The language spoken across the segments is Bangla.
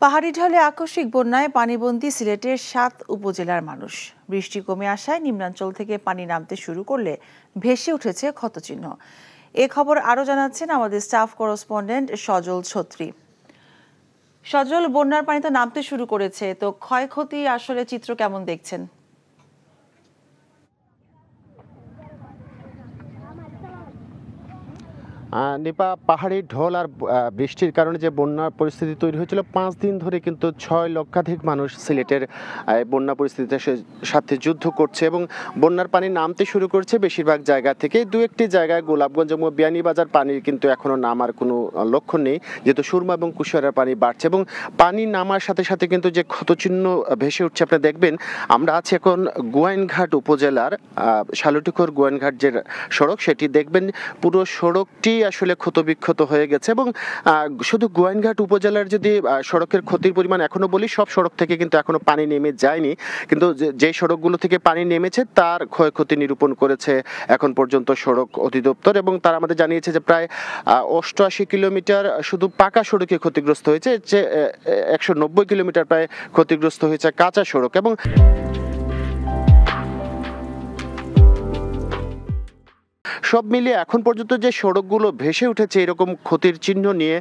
পাহাড়ি ঢলে আকস্মিক বন্যায় পানিবন্দী সিলেটের ৭ উপজেলার মানুষ। বৃষ্টি কমে আসায় নিম্নাঞ্চল থেকে পানি নামতে শুরু করলে ভেসে উঠেছে ক্ষতচিহ্ন। এ খবর আরও জানাচ্ছেন আমাদের স্টাফ করেসপন্ডেন্ট সজল ছত্রী। সজল, বন্যার পানি তো নামতে শুরু করেছে, তো ক্ষয়ক্ষতি আসলে চিত্র কেমন দেখছেন? নিপা, পাহাড়ি ঢল আর বৃষ্টির কারণে যে বন্যার পরিস্থিতি তৈরি হয়েছিল 5 দিন ধরে কিন্তু 6 লক্ষাধিক মানুষ সিলেটের বন্যা পরিস্থিতির সাথে যুদ্ধ করছে এবং বন্যার পানি নামতে শুরু করছে বেশিরভাগ জায়গা থেকে। দু একটি জায়গায় গোলাপগঞ্জ এবং বিয়ানীবাজার পানির কিন্তু এখনো নামার কোনো লক্ষণ নেই, যেহেতু সুরমা এবং কুশিয়ারার পানি বাড়ছে এবং পানি নামার সাথে সাথে কিন্তু যে ক্ষতচিহ্ন ভেসে উঠছে আপনারা দেখবেন। আমরা আছি এখন গোয়াইনঘাট উপজেলার শালুটিখোর গোয়াইনঘাট যে সড়ক, সেটি দেখবেন পুরো সড়কটি আসলে ক্ষতবিক্ষত হয়ে গেছে এবং শুধু গোয়াইনঘাট উপজেলার যদি সড়কের ক্ষতির পরিমাণ এখনো বলি, সব সড়ক থেকে কিন্তু এখনো পানি নেমে যায়নি, কিন্তু যে সড়কগুলো থেকে পানি নেমেছে তার ক্ষয়ক্ষতি নিরূপণ করেছে এখন পর্যন্ত সড়ক অধিদপ্তর এবং তারা আমাদের জানিয়েছে যে প্রায় 88 কিলোমিটার শুধু পাকা সড়কে ক্ষতিগ্রস্ত হয়েছে, যে 190 কিলোমিটার প্রায় ক্ষতিগ্রস্ত হয়েছে কাঁচা সড়ক। এবং সব মিলিয়ে এখন পর্যন্ত যে সড়কগুলো ভেসে উঠেছে এরকম ক্ষতির চিহ্ন নিয়ে,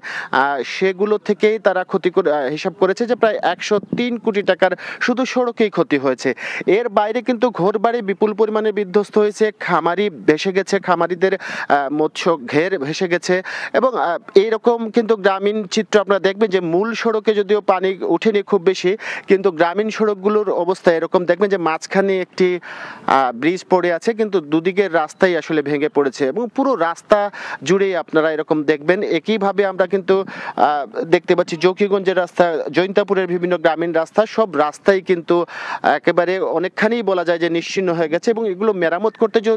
সেগুলো থেকেই তারা ক্ষতি করে হিসাব করেছে যে প্রায় 103 কোটি টাকার শুধু সড়কেই ক্ষতি হয়েছে। এর বাইরে কিন্তু ঘরবাড়ি বিপুল পরিমাণে বিধ্বস্ত হয়েছে, খামারি ভেসে গেছে, খামারিদের মৎস্য ঘের ভেসে গেছে এবং এইরকম কিন্তু গ্রামীণ চিত্র আপনারা দেখবেন যে মূল সড়কে যদিও পানি উঠেনি খুব বেশি, কিন্তু গ্রামীণ সড়কগুলোর অবস্থা এরকম দেখবেন যে মাঝখানে একটি ব্রিজ পড়ে আছে, কিন্তু দুদিকের রাস্তাই আসলে ভেঙে পড়েছে এবং পুরো রাস্তা জুড়েই আপনারা এরকম দেখবেন। একইভাবে আমরা কিন্তু দেখতে পাচ্ছি জকিগঞ্জের রাস্তা, জৈন্তাপুরের বিভিন্ন গ্রামীণ রাস্তা, সব রাস্তাই কিন্তু একেবারে অনেকখানি বলা যায় যে নিশ্চিহ্ন হয়ে গেছে এবং এগুলো মেরামত করতে যে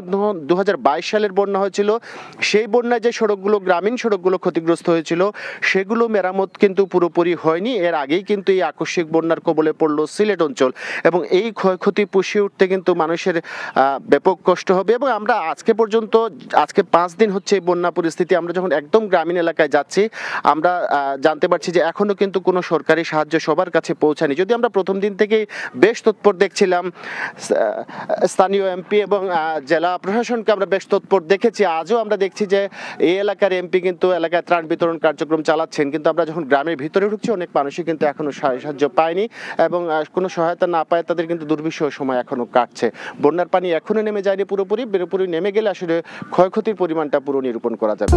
2022 সালের বন্যা হয়েছিল, সেই বন্যায় যে সড়কগুলো গ্রামীণ সড়কগুলো ক্ষতিগ্রস্ত হয়েছিল সেগুলো মেরামত কিন্তু পুরোপুরি হয়নি। এর আগেই কিন্তু এই আকস্মিক বন্যার কবলে পড়ল সিলেট অঞ্চল এবং এই ক্ষয়ক্ষতি পুষিয়ে উঠতে কিন্তু মানুষের ব্যাপক কষ্ট হবে। এবং আমরা আজকে 5 দিন হচ্ছে বন্যা পরিস্থিতি, আমরা যখন একদম গ্রামীণ এলাকায় যাচ্ছি আমরা জানতে পারছি যে এখনো কিন্তু কোনো সরকারি সাহায্য সবার কাছে পৌঁছায়নি। যদি আমরা প্রথম দিন থেকেই বেশ তৎপর দেখছিলাম, স্থানীয় এমপি এবং জেলা প্রশাসনকে আমরা বেশ তৎপর দেখেছি, আজও আমরা দেখছি যে এই এলাকার এমপি কিন্তু এলাকায় ত্রাণ বিতরণ কার্যক্রম চালাচ্ছেন, কিন্তু আমরা যখন গ্রামের ভিতরে ঢুকছি অনেক মানুষই কিন্তু এখনো সাহায্য পায়নি এবং কোনো সহায়তা না পায় তাদের কিন্তু দুর্বিষহ সময় এখনো কাটছে। বন্যার পানি এখনো নেমে যায়নি পুরোপুরি নেমে গেলে আসলে ক্ষয়ক্ষতির পরিমাণটা পুরো নিরূপণ করা যাবে।